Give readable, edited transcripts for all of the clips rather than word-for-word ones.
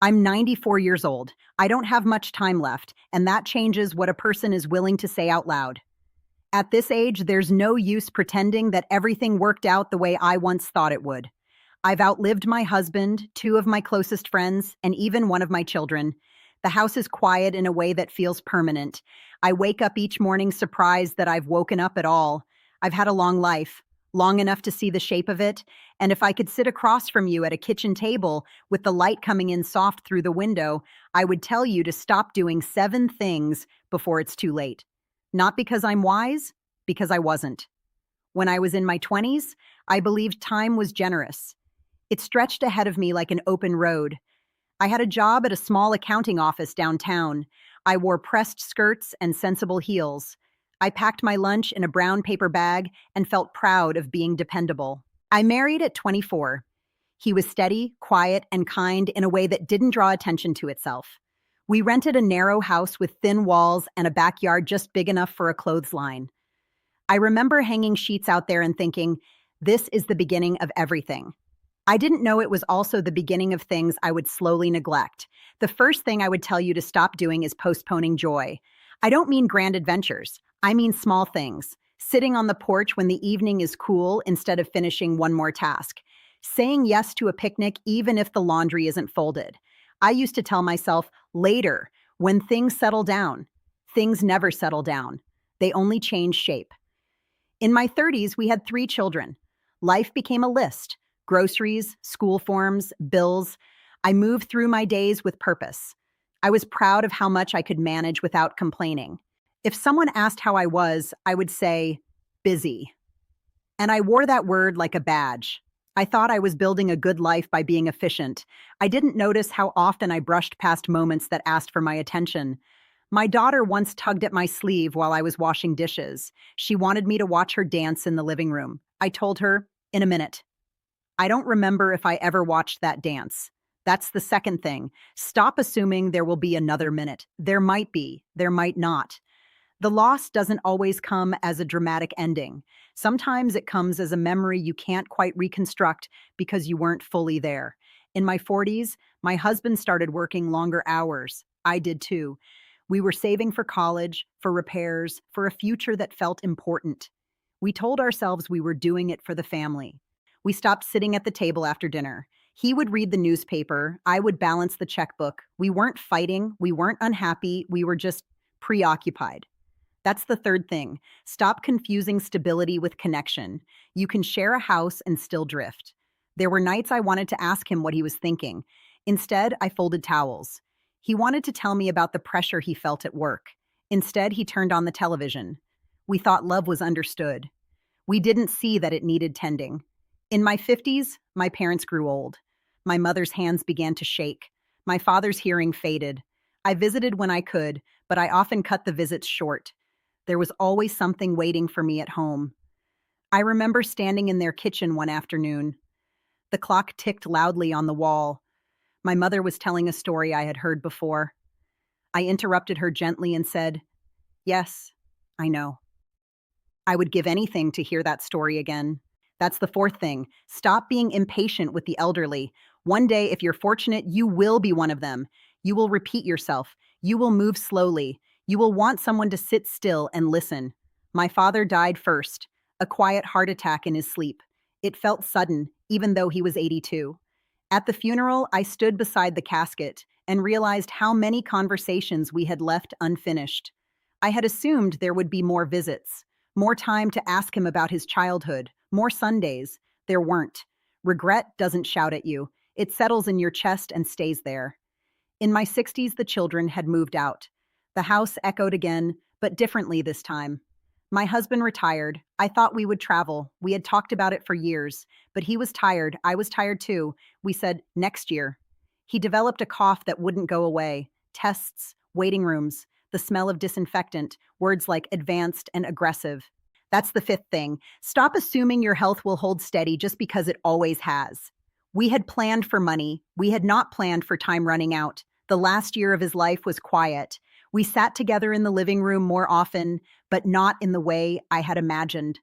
I'm 94 years old. I don't have much time left, and that changes what a person is willing to say out loud. At this age, there's no use pretending that everything worked out the way I once thought it would. I've outlived my husband, two of my closest friends, and even one of my children. The house is quiet in a way that feels permanent. I wake up each morning surprised that I've woken up at all. I've had a long life, long enough to see the shape of it, and if I could sit across from you at a kitchen table with the light coming in soft through the window, I would tell you to stop doing 7 things before it's too late. Not because I'm wise, because I wasn't. When I was in my 20s, I believed time was generous. It stretched ahead of me like an open road. I had a job at a small accounting office downtown. I wore pressed skirts and sensible heels. I packed my lunch in a brown paper bag and felt proud of being dependable. I married at 24. He was steady, quiet, and kind in a way that didn't draw attention to itself. We rented a narrow house with thin walls and a backyard just big enough for a clothesline. I remember hanging sheets out there and thinking, this is the beginning of everything. I didn't know it was also the beginning of things I would slowly neglect. The first thing I would tell you to stop doing is postponing joy. I don't mean grand adventures. I mean small things. Sitting on the porch when the evening is cool instead of finishing one more task. Saying yes to a picnic even if the laundry isn't folded. I used to tell myself, later, when things settle down. Things never settle down. They only change shape. In my 30s, we had 3 children. Life became a list. Groceries, school forms, bills. I moved through my days with purpose. I was proud of how much I could manage without complaining. If someone asked how I was, I would say, busy. And I wore that word like a badge. I thought I was building a good life by being efficient. I didn't notice how often I brushed past moments that asked for my attention. My daughter once tugged at my sleeve while I was washing dishes. She wanted me to watch her dance in the living room. I told her, in a minute. I don't remember if I ever watched that dance. That's the second thing. Stop assuming there will be another minute. There might be, there might not. The loss doesn't always come as a dramatic ending. Sometimes it comes as a memory you can't quite reconstruct because you weren't fully there. In my 40s, my husband started working longer hours. I did too. We were saving for college, for repairs, for a future that felt important. We told ourselves we were doing it for the family. We stopped sitting at the table after dinner. He would read the newspaper. I would balance the checkbook. We weren't fighting. We weren't unhappy. We were just preoccupied. That's the third thing. Stop confusing stability with connection. You can share a house and still drift. There were nights I wanted to ask him what he was thinking. Instead, I folded towels. He wanted to tell me about the pressure he felt at work. Instead, he turned on the television. We thought love was understood. We didn't see that it needed tending. In my 50s, my parents grew old. My mother's hands began to shake. My father's hearing faded. I visited when I could, but I often cut the visits short. There was always something waiting for me at home. I remember standing in their kitchen one afternoon. The clock ticked loudly on the wall. My mother was telling a story I had heard before. I interrupted her gently and said, "Yes, I know." I would give anything to hear that story again. That's the fourth thing. Stop being impatient with the elderly. One day, if you're fortunate, you will be one of them. You will repeat yourself. You will move slowly. You will want someone to sit still and listen. My father died first, a quiet heart attack in his sleep. It felt sudden, even though he was 82. At the funeral, I stood beside the casket and realized how many conversations we had left unfinished. I had assumed there would be more visits, more time to ask him about his childhood, more Sundays. There weren't. Regret doesn't shout at you. It settles in your chest and stays there. In my 60s, the children had moved out. The house echoed again, but differently this time. My husband retired. I thought we would travel. We had talked about it for years, but he was tired. I was tired too. We said, next year. He developed a cough that wouldn't go away. Tests, waiting rooms, the smell of disinfectant, words like advanced and aggressive. That's the fifth thing. Stop assuming your health will hold steady just because it always has. We had planned for money. We had not planned for time running out. The last year of his life was quiet. We sat together in the living room more often, but not in the way I had imagined.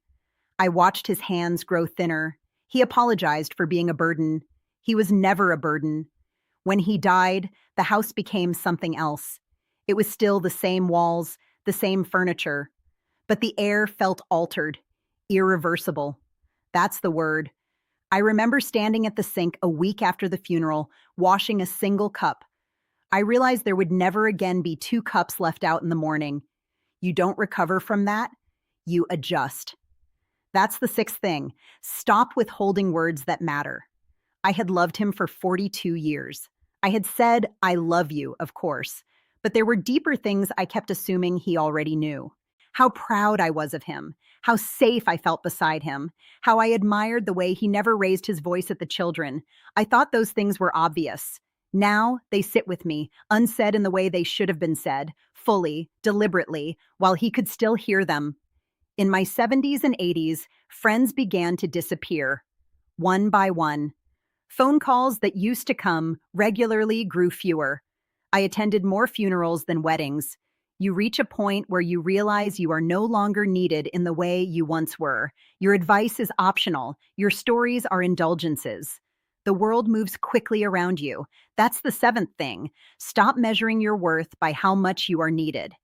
I watched his hands grow thinner. He apologized for being a burden. He was never a burden. When he died, the house became something else. It was still the same walls, the same furniture, but the air felt altered, irreversible. That's the word. I remember standing at the sink a week after the funeral, washing a single cup. I realized there would never again be two cups left out in the morning. You don't recover from that, you adjust. That's the sixth thing. Stop withholding words that matter. I had loved him for 42 years. I had said, I love you, of course, but there were deeper things I kept assuming he already knew. How proud I was of him, how safe I felt beside him, how I admired the way he never raised his voice at the children. I thought those things were obvious. Now they sit with me, unsaid in the way they should have been said, fully, deliberately, while he could still hear them. In my 70s and 80s, friends began to disappear, one by one. Phone calls that used to come regularly grew fewer. I attended more funerals than weddings. You reach a point where you realize you are no longer needed in the way you once were. Your advice is optional. Your stories are indulgences. The world moves quickly around you. That's the seventh thing. Stop measuring your worth by how much you are needed.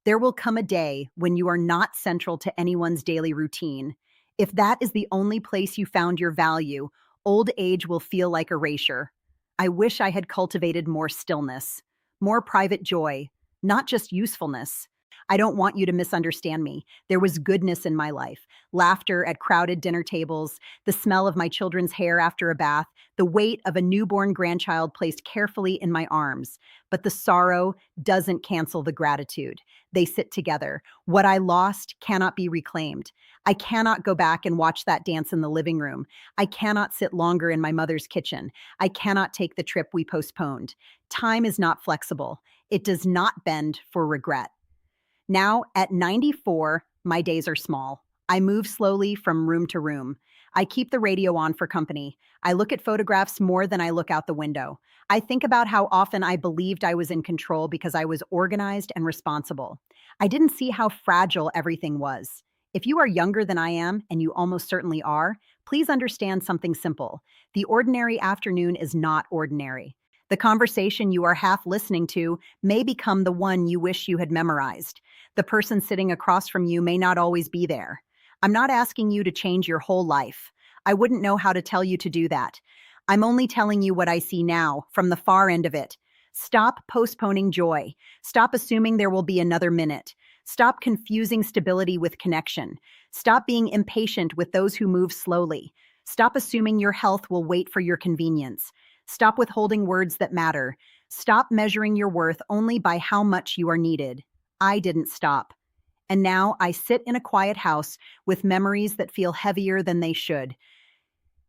There will come a day when you are not central to anyone's daily routine. If that is the only place you found your value, old age will feel like erasure. I wish I had cultivated more stillness, more private joy, not just usefulness. I don't want you to misunderstand me. There was goodness in my life. Laughter at crowded dinner tables, the smell of my children's hair after a bath, the weight of a newborn grandchild placed carefully in my arms. But the sorrow doesn't cancel the gratitude. They sit together. What I lost cannot be reclaimed. I cannot go back and watch that dance in the living room. I cannot sit longer in my mother's kitchen. I cannot take the trip we postponed. Time is not flexible. It does not bend for regret. Now, at 94, my days are small. I move slowly from room to room. I keep the radio on for company. I look at photographs more than I look out the window. I think about how often I believed I was in control because I was organized and responsible. I didn't see how fragile everything was. If you are younger than I am, and you almost certainly are, please understand something simple. The ordinary afternoon is not ordinary. The conversation you are half listening to may become the one you wish you had memorized. The person sitting across from you may not always be there. I'm not asking you to change your whole life. I wouldn't know how to tell you to do that. I'm only telling you what I see now, from the far end of it. Stop postponing joy. Stop assuming there will be another minute. Stop confusing stability with connection. Stop being impatient with those who move slowly. Stop assuming your health will wait for your convenience. Stop withholding words that matter. Stop measuring your worth only by how much you are needed. I didn't stop. And now I sit in a quiet house with memories that feel heavier than they should.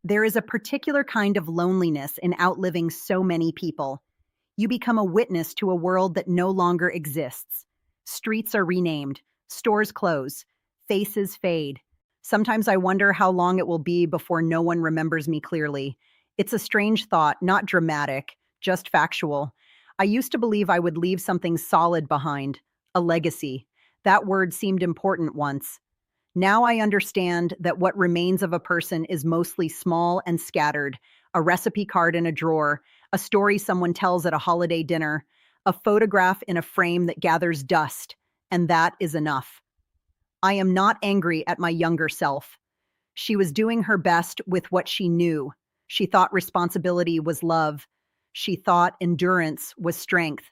There is a particular kind of loneliness in outliving so many people. You become a witness to a world that no longer exists. Streets are renamed, stores close, faces fade. Sometimes I wonder how long it will be before no one remembers me clearly. It's a strange thought, not dramatic, just factual. I used to believe I would leave something solid behind, a legacy. That word seemed important once. Now I understand that what remains of a person is mostly small and scattered, a recipe card in a drawer, a story someone tells at a holiday dinner, a photograph in a frame that gathers dust, and that is enough. I am not angry at my younger self. She was doing her best with what she knew. She thought responsibility was love. She thought endurance was strength.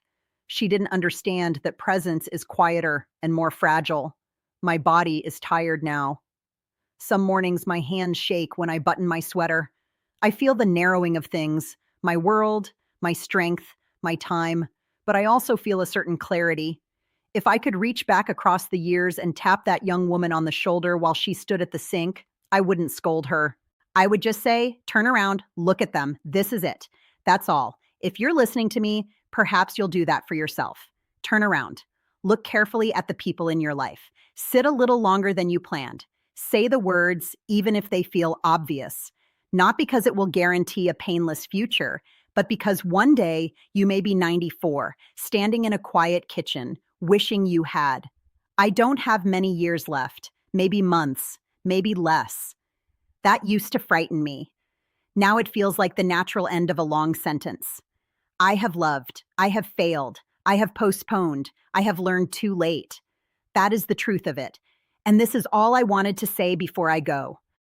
She didn't understand that presence is quieter and more fragile. My body is tired now. Some mornings my hands shake when I button my sweater. I feel the narrowing of things, my world, my strength, my time, but I also feel a certain clarity. If I could reach back across the years and tap that young woman on the shoulder while she stood at the sink, I wouldn't scold her. I would just say, turn around, look at them. This is it. That's all. If you're listening to me, perhaps you'll do that for yourself. Turn around. Look carefully at the people in your life. Sit a little longer than you planned. Say the words, even if they feel obvious. Not because it will guarantee a painless future, but because one day you may be 94, standing in a quiet kitchen, wishing you had. I don't have many years left, maybe months, maybe less. That used to frighten me. Now it feels like the natural end of a long sentence. I have loved. I have failed. I have postponed. I have learned too late. That is the truth of it. And this is all I wanted to say before I go.